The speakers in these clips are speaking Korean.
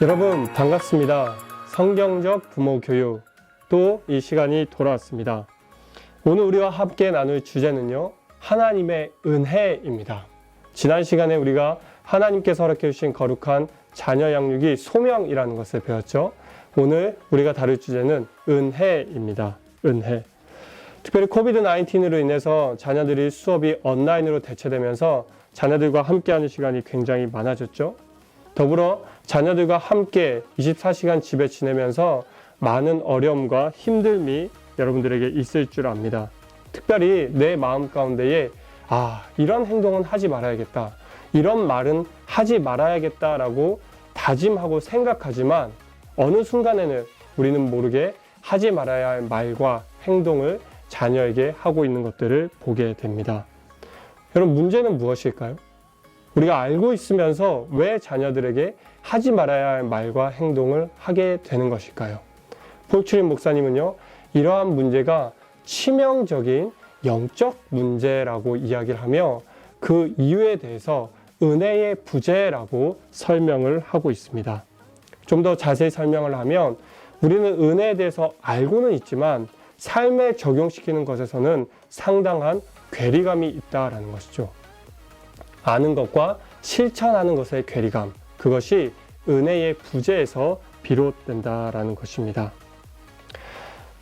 여러분 반갑습니다. 성경적 부모 교육 또 이 시간이 돌아왔습니다. 오늘 우리와 함께 나눌 주제는요, 하나님의 은혜입니다. 지난 시간에 우리가 하나님께서 허락해 주신 거룩한 자녀 양육이 소명이라는 것을 배웠죠. 오늘 우리가 다룰 주제는 은혜입니다. 은혜. 특별히 코비드-19으로 인해서 자녀들이 수업이 온라인으로 대체되면서 자녀들과 함께하는 시간이 굉장히 많아졌죠. 더불어 자녀들과 함께 24시간 집에 지내면서 많은 어려움과 힘듦이 여러분들에게 있을 줄 압니다. 특별히 내 마음 가운데에 이런 행동은 하지 말아야겠다, 이런 말은 하지 말아야겠다라고 다짐하고 생각하지만 어느 순간에는 우리는 모르게 하지 말아야 할 말과 행동을 자녀에게 하고 있는 것들을 보게 됩니다. 여러분, 문제는 무엇일까요? 우리가 알고 있으면서 왜 자녀들에게 하지 말아야 할 말과 행동을 하게 되는 것일까요? 폴추린 목사님은요, 이러한 문제가 치명적인 영적 문제라고 이야기를 하며 그 이유에 대해서 은혜의 부재라고 설명을 하고 있습니다. 좀 더 자세히 설명을 하면 우리는 은혜에 대해서 알고는 있지만 삶에 적용시키는 것에서는 상당한 괴리감이 있다라는 것이죠. 아는 것과 실천하는 것의 괴리감, 그것이 은혜의 부재에서 비롯된다라는 것입니다.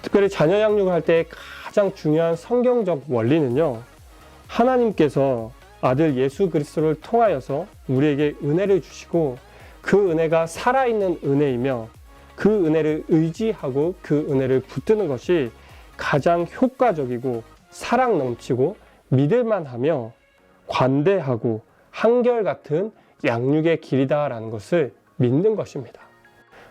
특별히 자녀 양육을 할 때 가장 중요한 성경적 원리는요, 하나님께서 아들 예수 그리스도를 통하여서 우리에게 은혜를 주시고 그 은혜가 살아있는 은혜이며 그 은혜를 의지하고 그 은혜를 붙드는 것이 가장 효과적이고 사랑 넘치고 믿을만하며 관대하고 한결같은 양육의 길이다라는 것을 믿는 것입니다.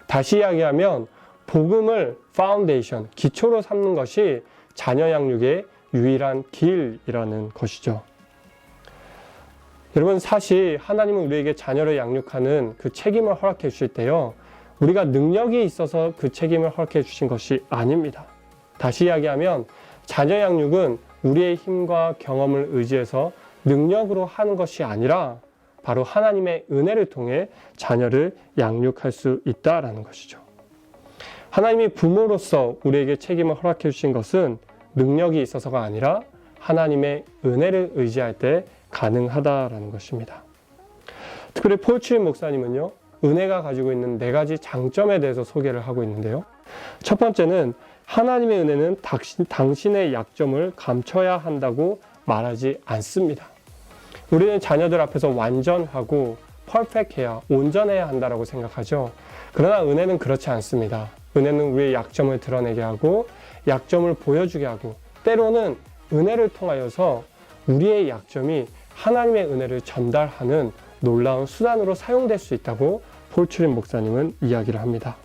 다시 이야기하면 복음을 파운데이션, 기초로 삼는 것이 자녀 양육의 유일한 길이라는 것이죠. 여러분, 사실 하나님은 우리에게 자녀를 양육하는 그 책임을 허락해 주실 때요, 우리가 능력이 있어서 그 책임을 허락해 주신 것이 아닙니다. 다시 이야기하면 자녀 양육은 우리의 힘과 경험을 의지해서 능력으로 하는 것이 아니라 바로 하나님의 은혜를 통해 자녀를 양육할 수 있다라는 것이죠. 하나님이 부모로서 우리에게 책임을 허락해 주신 것은 능력이 있어서가 아니라 하나님의 은혜를 의지할 때 가능하다라는 것입니다. 특별히 폴추린 목사님은요, 은혜가 가지고 있는 4가지 장점에 대해서 소개를 하고 있는데요. 첫 번째는 하나님의 은혜는 당신의 약점을 감춰야 한다고 말하지 않습니다. 우리는 자녀들 앞에서 완전하고 퍼펙트해야, 온전해야 한다고 생각하죠. 그러나 은혜는 그렇지 않습니다. 은혜는 우리의 약점을 드러내게 하고 약점을 보여주게 하고 때로는 은혜를 통하여서 우리의 약점이 하나님의 은혜를 전달하는 놀라운 수단으로 사용될 수 있다고 폴추린 목사님은 이야기를 합니다.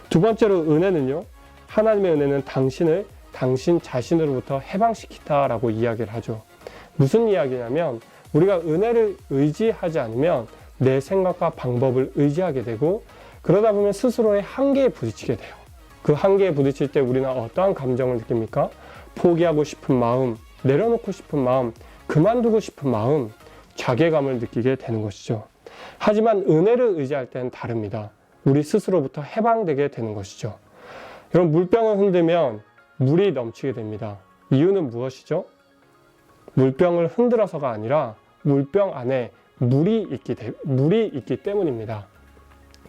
두 번째로 은혜는요, 하나님의 은혜는 당신을 당신 자신으로부터 해방시키다라고 이야기를 하죠. 무슨 이야기냐면 우리가 은혜를 의지하지 않으면 내 생각과 방법을 의지하게 되고 그러다 보면 스스로의 한계에 부딪히게 돼요. 그 한계에 부딪힐 때 우리는 어떠한 감정을 느낍니까? 포기하고 싶은 마음, 내려놓고 싶은 마음, 그만두고 싶은 마음, 자괴감을 느끼게 되는 것이죠. 하지만 은혜를 의지할 때는 다릅니다. 우리 스스로부터 해방되게 되는 것이죠. 여러분, 물병을 흔들면 물이 넘치게 됩니다. 이유는 무엇이죠? 물병을 흔들어서가 아니라 물병 안에 물이 있기 때문입니다.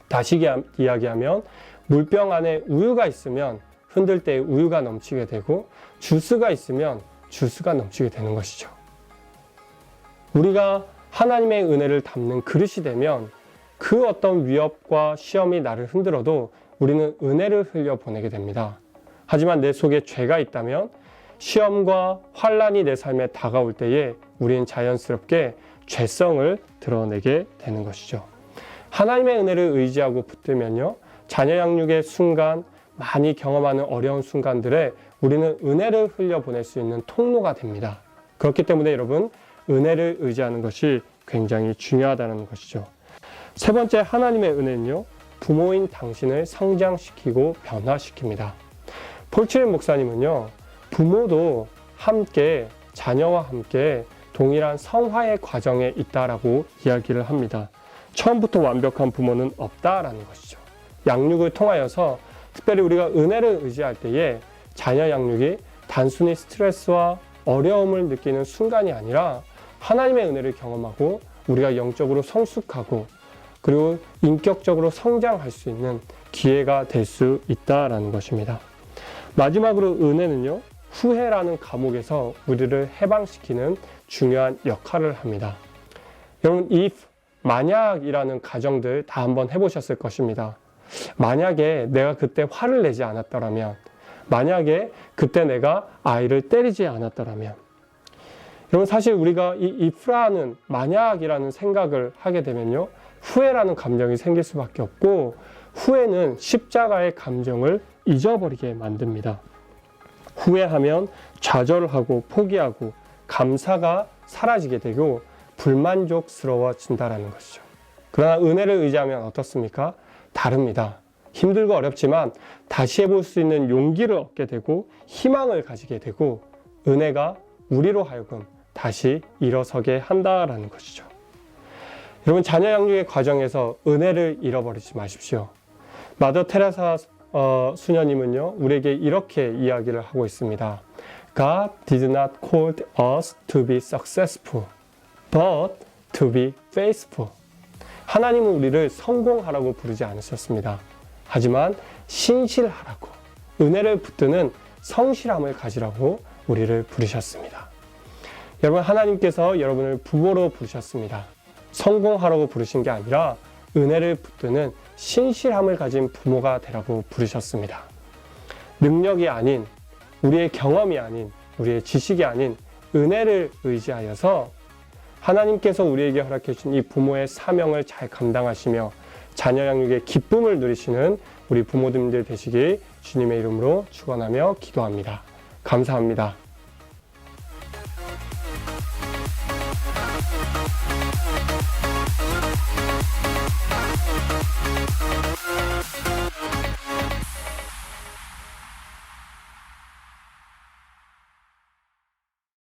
다시 이야기하면 물병 안에 우유가 있으면 흔들 때 우유가 넘치게 되고 주스가 있으면 주스가 넘치게 되는 것이죠. 우리가 하나님의 은혜를 담는 그릇이 되면 그 어떤 위협과 시험이 나를 흔들어도 우리는 은혜를 흘려보내게 됩니다. 하지만 내 속에 죄가 있다면 시험과 환난이 내 삶에 다가올 때에 우리는 자연스럽게 죄성을 드러내게 되는 것이죠. 하나님의 은혜를 의지하고 붙들면요, 자녀 양육의 순간, 많이 경험하는 어려운 순간들에 우리는 은혜를 흘려보낼 수 있는 통로가 됩니다. 그렇기 때문에 여러분, 은혜를 의지하는 것이 굉장히 중요하다는 것이죠. 세 번째, 하나님의 은혜는요, 부모인 당신을 성장시키고 변화시킵니다. 폴추린 목사님은요, 부모도 함께, 자녀와 함께 동일한 성화의 과정에 있다라고 이야기를 합니다. 처음부터 완벽한 부모는 없다라는 것이죠. 양육을 통하여서 특별히 우리가 은혜를 의지할 때에 자녀 양육이 단순히 스트레스와 어려움을 느끼는 순간이 아니라 하나님의 은혜를 경험하고 우리가 영적으로 성숙하고 그리고 인격적으로 성장할 수 있는 기회가 될 수 있다라는 것입니다. 마지막으로 은혜는요, 후회라는 감옥에서 우리를 해방시키는 중요한 역할을 합니다. 여러분, if, 만약이라는 가정들 다 한번 해보셨을 것입니다. 만약에 내가 그때 화를 내지 않았더라면, 만약에 그때 내가 아이를 때리지 않았더라면, 여러분 사실 우리가 이 if라는 만약이라는 생각을 하게 되면요, 후회라는 감정이 생길 수밖에 없고, 후회는 십자가의 감정을 잊어버리게 만듭니다. 후회하면 좌절하고 포기하고 감사가 사라지게 되고 불만족스러워진다라는 것이죠. 그러나 은혜를 의지하면 어떻습니까? 다릅니다. 힘들고 어렵지만 다시 해볼 수 있는 용기를 얻게 되고 희망을 가지게 되고 은혜가 우리로 하여금 다시 일어서게 한다라는 것이죠. 여러분, 자녀 양육의 과정에서 은혜를 잃어버리지 마십시오. 마더 테레사 수녀님은요, 우리에게 이렇게 이야기를 하고 있습니다. God did not call us to be successful, but to be faithful. 하나님은 우리를 성공하라고 부르지 않으셨습니다. 하지만 신실하라고, 은혜를 붙드는 성실함을 가지라고 우리를 부르셨습니다. 여러분, 하나님께서 여러분을 부모로 부르셨습니다. 성공하라고 부르신 게 아니라 은혜를 붙드는 신실함을 가진 부모가 되라고 부르셨습니다. 능력이 아닌, 우리의 경험이 아닌, 우리의 지식이 아닌 은혜를 의지하여서 하나님께서 우리에게 허락해 주신 이 부모의 사명을 잘 감당하시며 자녀 양육의 기쁨을 누리시는 우리 부모님들 되시길 주님의 이름으로 축원하며 기도합니다. 감사합니다.